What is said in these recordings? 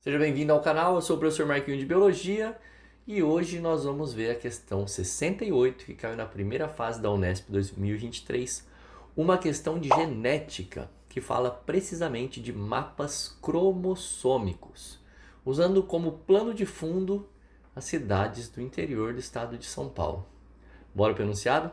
Seja bem-vindo ao canal, eu sou o professor Marquinhos de Biologia e hoje nós vamos ver a questão 68 que caiu na primeira fase da Unesp 2023, uma questão de genética que fala precisamente de mapas cromossômicos, usando como plano de fundo as cidades do interior do estado de São Paulo. Bora para o enunciado?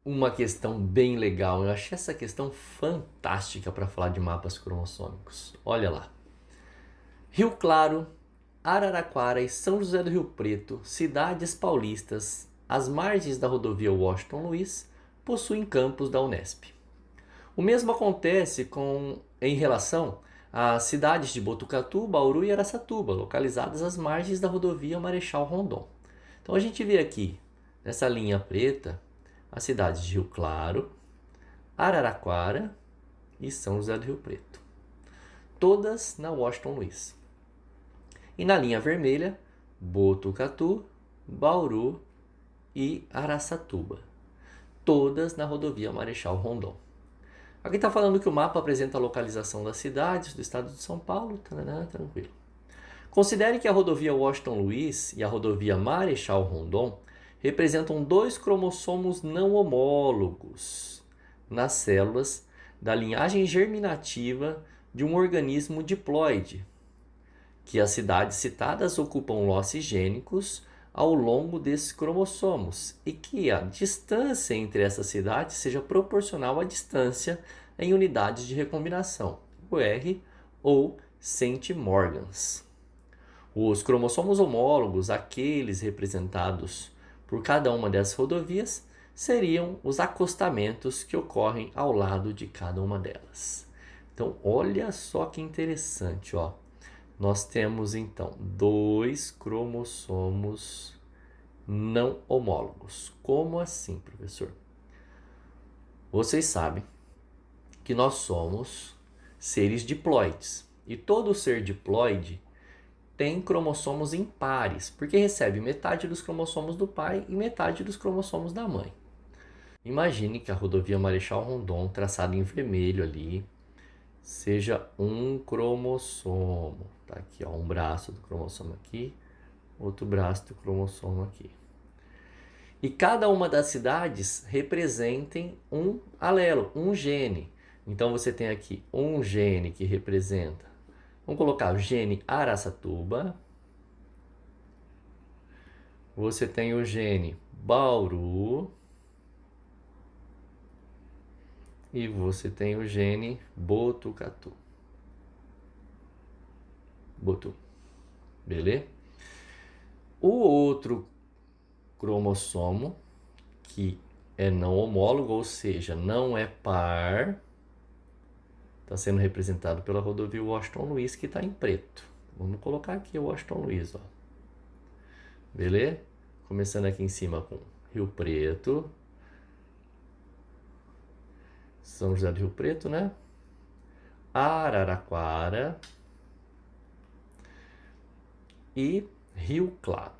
Uma questão bem legal. Eu achei essa questão fantástica para falar de mapas cromossômicos. Olha lá. Rio Claro, Araraquara e São José do Rio Preto, cidades paulistas, às margens da rodovia Washington Luiz, possuem campus da Unesp. O mesmo acontece em relação às cidades de Botucatu, Bauru e Araçatuba, localizadas às margens da rodovia Marechal Rondon. Então a gente vê aqui, nessa linha preta, as cidades de Rio Claro, Araraquara e São José do Rio Preto, todas na Washington Luiz. E na linha vermelha, Botucatu, Bauru e Araçatuba, todas na rodovia Marechal Rondon. Aqui está falando que o mapa apresenta a localização das cidades do estado de São Paulo, tranquilo. Considere que a rodovia Washington Luiz e a rodovia Marechal Rondon representam dois cromossomos não homólogos nas células da linhagem germinativa de um organismo diploide, que as cidades citadas ocupam losses gênicos ao longo desses cromossomos e que a distância entre essas cidades seja proporcional à distância em unidades de recombinação, o R ou centimorgans. Os cromossomos homólogos, aqueles representados por cada uma dessas rodovias, seriam os acostamentos que ocorrem ao lado de cada uma delas. Então, olha só que interessante, ó. Nós temos então dois cromossomos não homólogos. Como assim, professor? Vocês sabem que nós somos seres diploides e todo ser diploide tem cromossomos impares, porque recebe metade dos cromossomos do pai e metade dos cromossomos da mãe. Imagine que a rodovia Marechal Rondon, traçada em vermelho ali, seja um cromossomo. Tá aqui, ó, um braço do cromossomo aqui, outro braço do cromossomo aqui. E cada uma das cidades representem um alelo, um gene. Então você tem aqui um gene que representa, vamos colocar o gene Araçatuba. Você tem o gene Bauru. E você tem o gene Botucatu. Beleza? O outro cromossomo, que é não homólogo, ou seja, não é par, está sendo representado pela rodovia Washington Luiz, que está em preto. Vamos colocar aqui o Washington Luiz, ó. Beleza? Começando aqui em cima com Rio Preto, São José do Rio Preto, né? Araraquara e Rio Claro.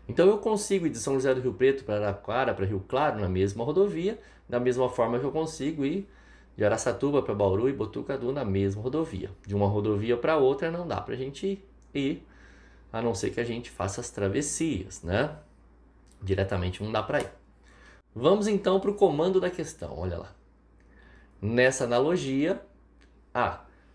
Então eu consigo ir de São José do Rio Preto para Araraquara, para Rio Claro, na mesma rodovia, da mesma forma que eu consigo ir de Araçatuba para Bauru e Botucatu na mesma rodovia. De uma rodovia para outra não dá para a gente ir, a não ser que a gente faça as travessias, né? Diretamente não dá para ir. Vamos então para o comando da questão, olha lá. Nessa analogia,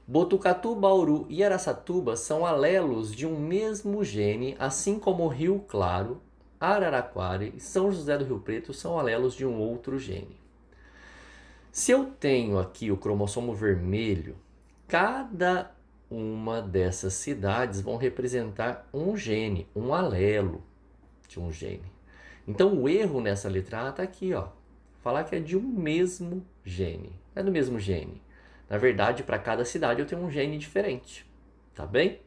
Botucatu, Bauru e Araçatuba são alelos de um mesmo gene, assim como Rio Claro, Araraquara e São José do Rio Preto são alelos de um outro gene. Se eu tenho aqui o cromossomo vermelho, cada uma dessas cidades vão representar um gene, um alelo de um gene. Então o erro nessa letra A está aqui, ó. Falar que é de um mesmo gene. É do mesmo gene. Na verdade, para cada cidade eu tenho um gene diferente. Tá bem?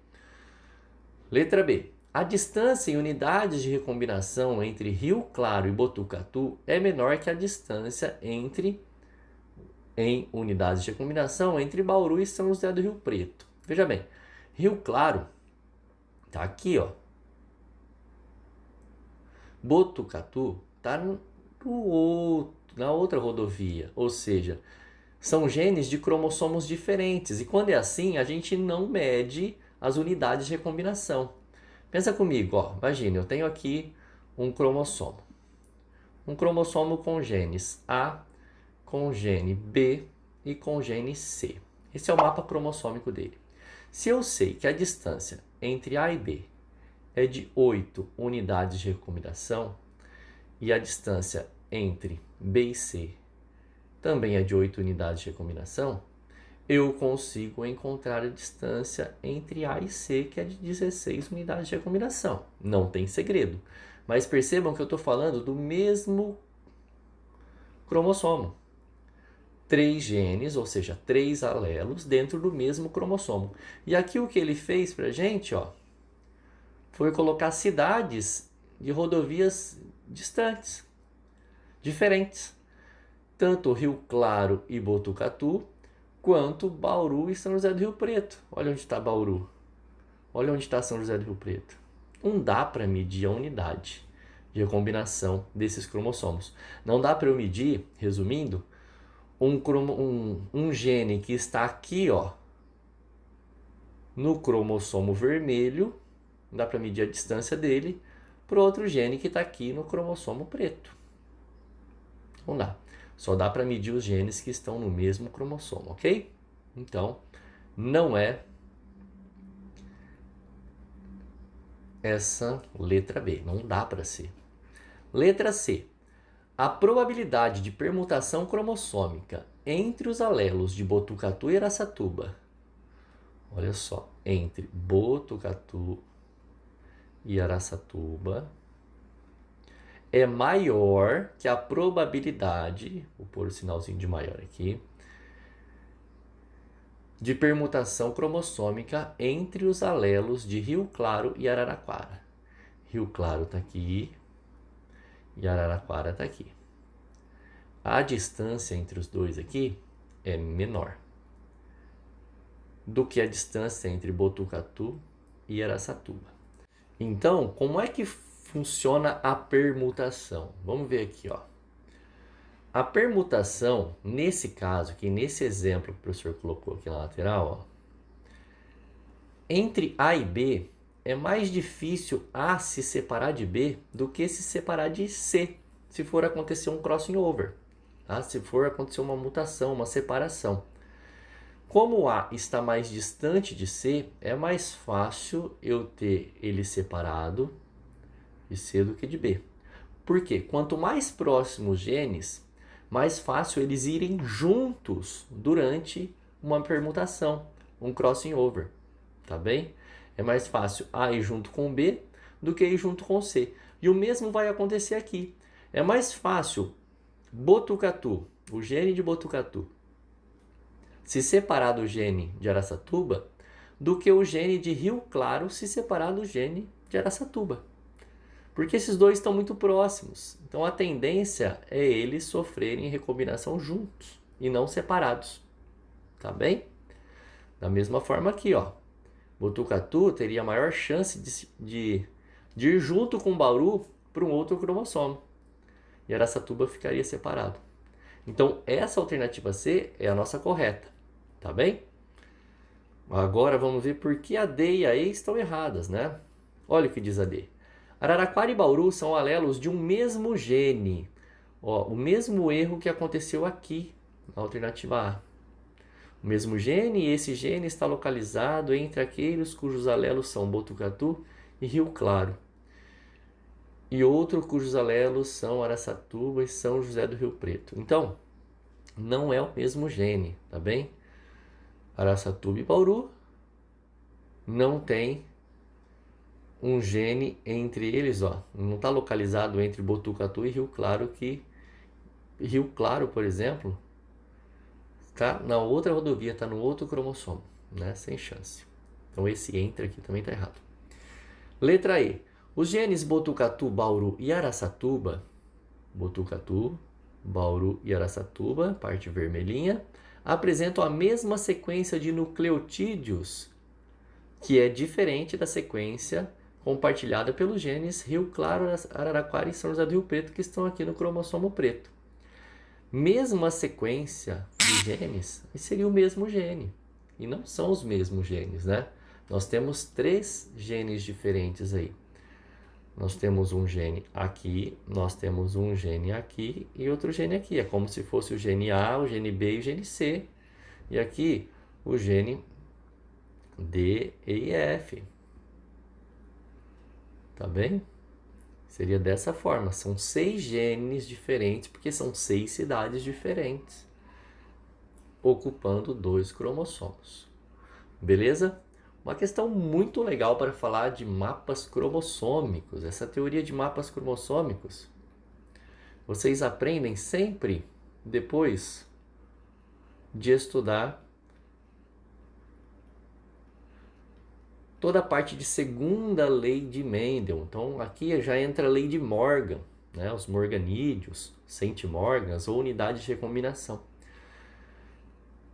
Letra B. A distância em unidades de recombinação entre Rio Claro e Botucatu é menor que a distância em unidades de recombinação entre Bauru e São José do Rio Preto. Veja bem, Rio Claro tá aqui, ó. Botucatu está na outra rodovia, ou seja, são genes de cromossomos diferentes. E quando é assim, a gente não mede as unidades de recombinação. Pensa comigo, ó, imagine, eu tenho aqui um cromossomo. Um cromossomo com genes A, com gene B e com gene C. Esse é o mapa cromossômico dele. Se eu sei que a distância entre A e B é de 8 unidades de recombinação e a distância entre B e C também é de 8 unidades de recombinação, eu consigo encontrar a distância entre A e C, que é de 16 unidades de recombinação. Não tem segredo. Mas percebam que eu estou falando do mesmo cromossomo. 3 genes, ou seja, 3 alelos dentro do mesmo cromossomo. E aqui o que ele fez para a gente, ó, foi colocar cidades de rodovias distantes, diferentes. Tanto Rio Claro e Botucatu, quanto Bauru e São José do Rio Preto. Olha onde está Bauru. Olha onde está São José do Rio Preto. Não dá para medir a unidade de recombinação desses cromossomos. Não dá para eu medir, resumindo, um gene que está aqui, ó, no cromossomo vermelho, não dá para medir a distância dele, para outro gene que está aqui no cromossomo preto. Não dá. Só dá para medir os genes que estão no mesmo cromossomo, ok? Então, não é essa letra B. Não dá para ser. Letra C. A probabilidade de permutação cromossômica entre os alelos de Botucatu e Araçatuba. Olha só, entre Botucatu e Araçatuba é maior que a probabilidade, vou pôr o sinalzinho de maior aqui, de permutação cromossômica entre os alelos de Rio Claro e Araraquara. Rio Claro está aqui e Araraquara está aqui. A distância entre os dois aqui é menor do que a distância entre Botucatu e Araçatuba. Então, como é que funciona a permutação? Vamos ver aqui, ó. A permutação, nesse caso aqui, nesse exemplo que o professor colocou aqui na lateral, ó, entre A e B, é mais difícil A se separar de B do que se separar de C, se for acontecer um crossing over, tá? Se for acontecer uma mutação, uma separação. Como A está mais distante de C, é mais fácil eu ter ele separado de C do que de B. Por quê? Quanto mais próximos os genes, mais fácil eles irem juntos durante uma permutação, um crossing over, tá bem? É mais fácil A ir junto com B do que ir junto com C. E o mesmo vai acontecer aqui. É mais fácil Botucatu, o gene de Botucatu, se separar do gene de Araçatuba do que o gene de Rio Claro se separar do gene de Araçatuba. Porque esses dois estão muito próximos. Então a tendência é eles sofrerem recombinação juntos e não separados. Tá bem? Da mesma forma aqui, ó. Botucatu teria maior chance de ir junto com Bauru para um outro cromossomo. E Araçatuba ficaria separado. Então essa alternativa C é a nossa correta. Tá bem? Agora vamos ver por que a D e a E estão erradas, né? Olha o que diz a D. Araraquara e Bauru são alelos de um mesmo gene. Ó, o mesmo erro que aconteceu aqui na alternativa A. O mesmo gene, e esse gene está localizado entre aqueles cujos alelos são Botucatu e Rio Claro. E outro cujos alelos são Araçatuba e São José do Rio Preto. Então, não é o mesmo gene, tá bem? Araçatuba e Bauru não tem um gene entre eles, ó. Não está localizado entre Botucatu e Rio Claro, que Rio Claro, por exemplo, está na outra rodovia, está no outro cromossomo, né? Sem chance. Então esse entre aqui também está errado. Letra E. Os genes Botucatu, Bauru e Araçatuba, Botucatu, Bauru e Araçatuba, parte vermelhinha, apresentam a mesma sequência de nucleotídeos, que é diferente da sequência compartilhada pelos genes Rio Claro, Araraquara e São José do Rio Preto, que estão aqui no cromossomo preto. Mesmo a sequência de genes, seria o mesmo gene. E não são os mesmos genes, né? Nós temos 3 genes diferentes aí. Nós temos um gene aqui, nós temos um gene aqui e outro gene aqui. É como se fosse o gene A, o gene B e o gene C. E aqui o gene D, E e F. Tá bem? Seria dessa forma. São 6 genes diferentes, porque são 6 cidades diferentes, ocupando 2 cromossomos. Beleza? Uma questão muito legal para falar de mapas cromossômicos. Essa teoria de mapas cromossômicos, vocês aprendem sempre depois de estudar toda a parte de segunda lei de Mendel. Então aqui já entra a lei de Morgan, né? Os morganídeos, centimorgans ou unidades de recombinação.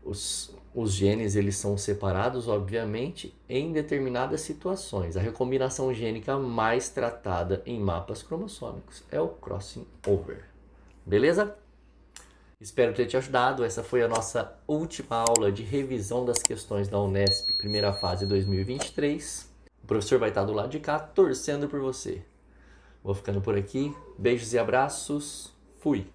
Os genes eles são separados, obviamente, em determinadas situações. A recombinação gênica mais tratada em mapas cromossômicos é o crossing over. Beleza? Espero ter te ajudado. Essa foi a nossa última aula de revisão das questões da Unesp, primeira fase 2023. O professor vai estar do lado de cá, torcendo por você. Vou ficando por aqui. Beijos e abraços. Fui!